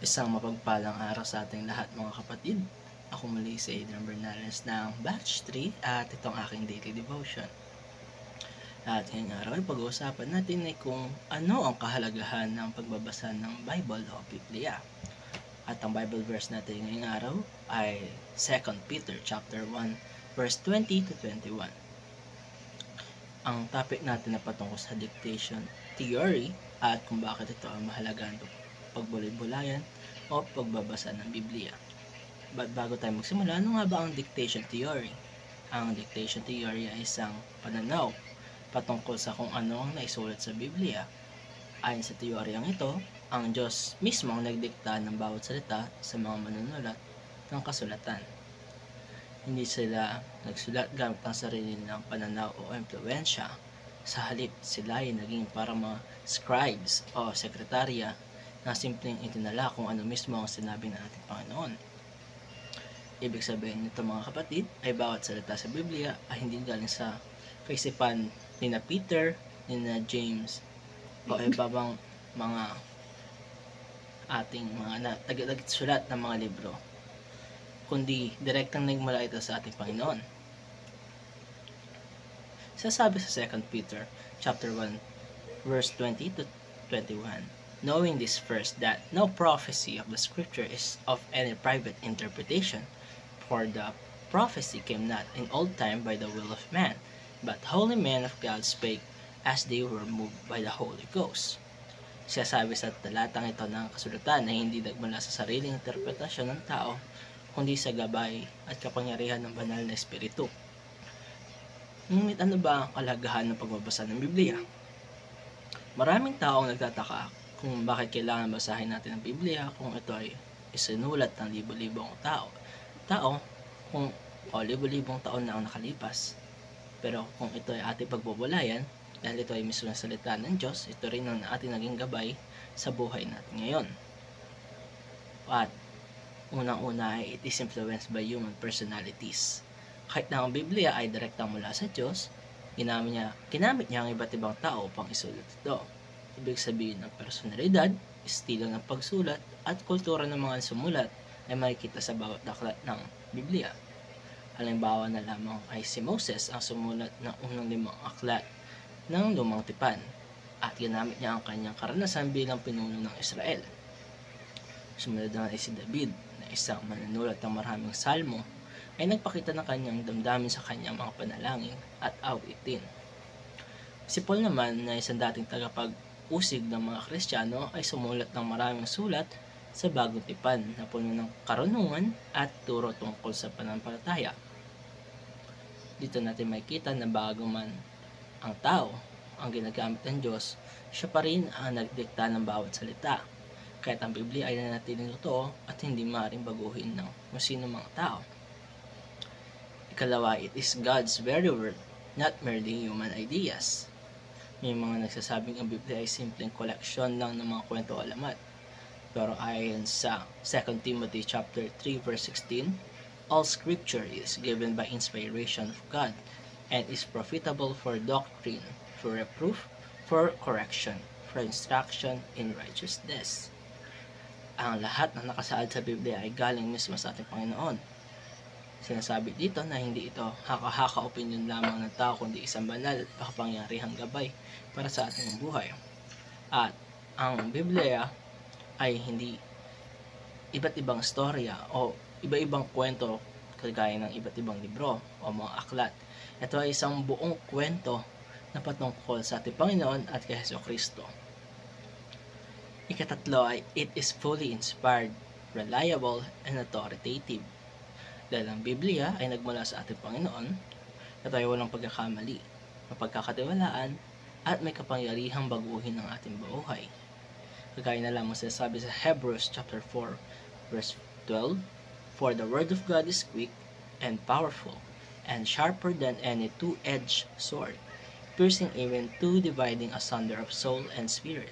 Isang mapagpalang araw sa ating lahat mga kapatid. Ako muli si Adrian Bernales ng Batch 3 at itong aking daily devotion. At ngayong araw ay pag-uusapan natin ay kung ano ang kahalagahan ng pagbabasa ng Bible o Biblia. At ang Bible verse natin ngayong araw ay 2 Peter chapter 1 verse 20 to 21. Ang topic natin na patungkol sa dictation theory at kung bakit ito ang mahalagang pagbulay-bulayan o pagbabasa ng Biblia. But bago tayo magsimula, ano nga ba ang dictation theory? Ang dictation theory ay isang pananaw patungkol sa kung ano ang naisulat sa Biblia. Ayon sa teoryang ito, ang Diyos mismo ang nagdikta ng bawat salita sa mga manunulat ng kasulatan. Hindi sila nagsulat gamit ang sarili ng pananaw o impluensya. Sa halip, sila ay naging para mga scribes o sekretarya na simpleng itinala kung ano mismo ang sinabi ng ating Panginoon. Ibig sabihin nito mga kapatid ay bawat salita sa Biblia ay hindi galing sa kaisipan ni na Peter, ni na James o ibang mga ating mga tagagsulat ng mga libro, kundi direktang nagmula ito sa ating Panginoon. Sasabi sa 2 Peter chapter 1 verse 20 to 21, knowing this first, that no prophecy of the Scripture is of any private interpretation, for the prophecy came not in old time by the will of man, but holy men of God spake as they were moved by the Holy Ghost. Sinasabi sa talatang ito ng kasulatan na hindi nagmula sa sariling interpretasyon ng tao, kundi sa gabay at kapangyarihan ng banal na Espiritu. Ngunit ano ba ang kalagahan ng pagbabasa ng Biblia? Maraming tao ang nagtataka kung bakit kailangan basahin natin ang Biblia kung ito ay isinulat ng libo-libong tao kung libo-libong taon na ang nakalipas. Pero kung ito ay ating pagbubulayan, dahil ito ay mismo na salita ng Diyos, ito rin ang ating naging gabay sa buhay natin ngayon. At unang-una ay it is influenced by human personalities. Kahit na ang Biblia ay direktang mula sa Diyos, ginamit niya ang iba't ibang tao upang isulat ito. Ibig sabihin ng personalidad, estilo ng pagsulat, at kultura ng mga sumulat ay makikita sa bawat aklat ng Biblia. Halimbawa na lamang ay si Moses ang sumulat ng unang 5 aklat ng Lumang Tipan at ginamit niya ang kanyang karanasan bilang pinuno ng Israel. Sumunod naman ay si David na isang manunulat ng maraming salmo ay nagpakita ng kanyang damdamin sa kanyang mga panalangin at awitin. Si Paul naman na isang dating tagapag-usig ng mga Kristiyano ay sumulat ng maraming sulat sa Bagong Tipan na puno ng karunungan at turo tungkol sa pananampalataya. Dito natin makikita na bago man ang tao ang ginagamit ng Diyos, siya pa rin ang nagdikta ng bawat salita. Kahit ang Biblia ay nanatiling totoo at hindi maaaring baguhin ng sino mga tao. Ikalawa, it is God's very word, not merely human ideas. May mga nagsasabing ang Biblia ay simpleng koleksyon lang ng mga kwento o alamat. Pero ayon sa 2 Timothy chapter 3 verse 16, all scripture is given by inspiration of God and is profitable for doctrine, for reproof, for correction, for instruction in righteousness. Ang lahat na nakasaad sa Biblia ay galing mismo sa ating Panginoon. Sinasabi dito na hindi ito haka-haka opinion lamang ng tao, kundi isang banal at kapangyarihang gabay para sa ating buhay. At ang Biblia ay hindi iba't ibang storya o iba-ibang kwento kagaya ng iba't ibang libro o mga aklat. Ito ay isang buong kwento na patungkol sa ating Panginoon at kay Jesucristo. Ikatatlo ay it is fully inspired, reliable, and authoritative. Dahil ang Biblia ay nagmula sa ating Panginoon, ito ay walang pagkakamali, mapagkakatiwalaan, at may kapangyarihang baguhin ang ating buhay. Kagaya na lamang sinasabi sa Hebrews chapter 4 verse 12, for the word of God is quick and powerful, and sharper than any two-edged sword, piercing even to dividing asunder of soul and spirit,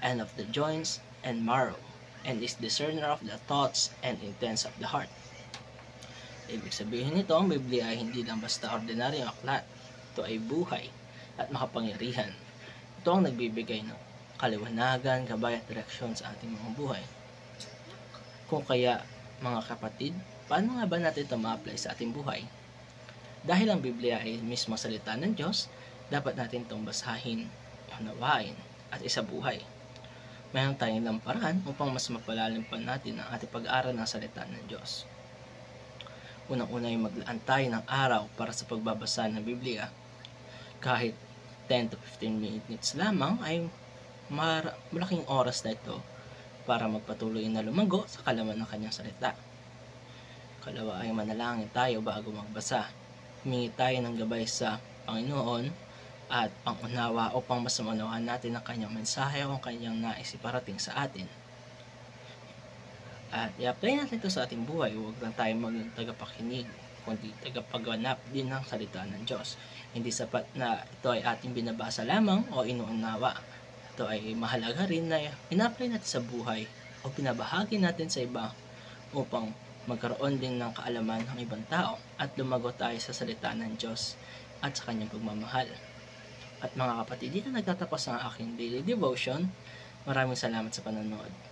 and of the joints and marrow, and is discerner of the thoughts and intents of the heart. Ibig sabihin nito, ang Biblia ay hindi lang basta ordinaryong aklat. Ito ay buhay at makapangyarihan. Ito ang nagbibigay ng kaliwanagan, gabay at direksyon sa ating mga buhay. Kung kaya, mga kapatid, paano nga ba natin ito ma-apply sa ating buhay? Dahil ang Biblia ay mismo salita ng Diyos, dapat natin itong basahin, unawain, at isabuhay. Mayroon tayong ilang paraan upang mas mapalalim pa natin ang ating pag-aaral ng salita ng Diyos. Unang-una ay maglaan tayo ng araw para sa pagbabasa ng Biblia. Kahit 10 to 15 minutes lamang ay malaking oras na ito para magpatuloy na lumago sa kalaman ng kanyang salita. Kalawa ay manalangin tayo bago magbasa. Humingi tayo ng gabay sa Panginoon at pangunawa upang mas maunawaan natin ang kanyang mensahe o ang kanyang nais iparating sa atin. At i-apply natin ito sa ating buhay. Huwag lang tayo maging tagapakinig, kundi tagapagganap din ng salita ng Diyos. Hindi sapat na ito ay ating binabasa lamang o inuunawa. Ito ay mahalaga rin na in-apply natin sa buhay o pinabahagi natin sa iba upang magkaroon din ng kaalaman ng ibang tao at lumago tayo sa salita ng Diyos at sa kanyang pagmamahal. At mga kapatid, dito nagtatapos ang aking daily devotion. Maraming salamat sa panonood.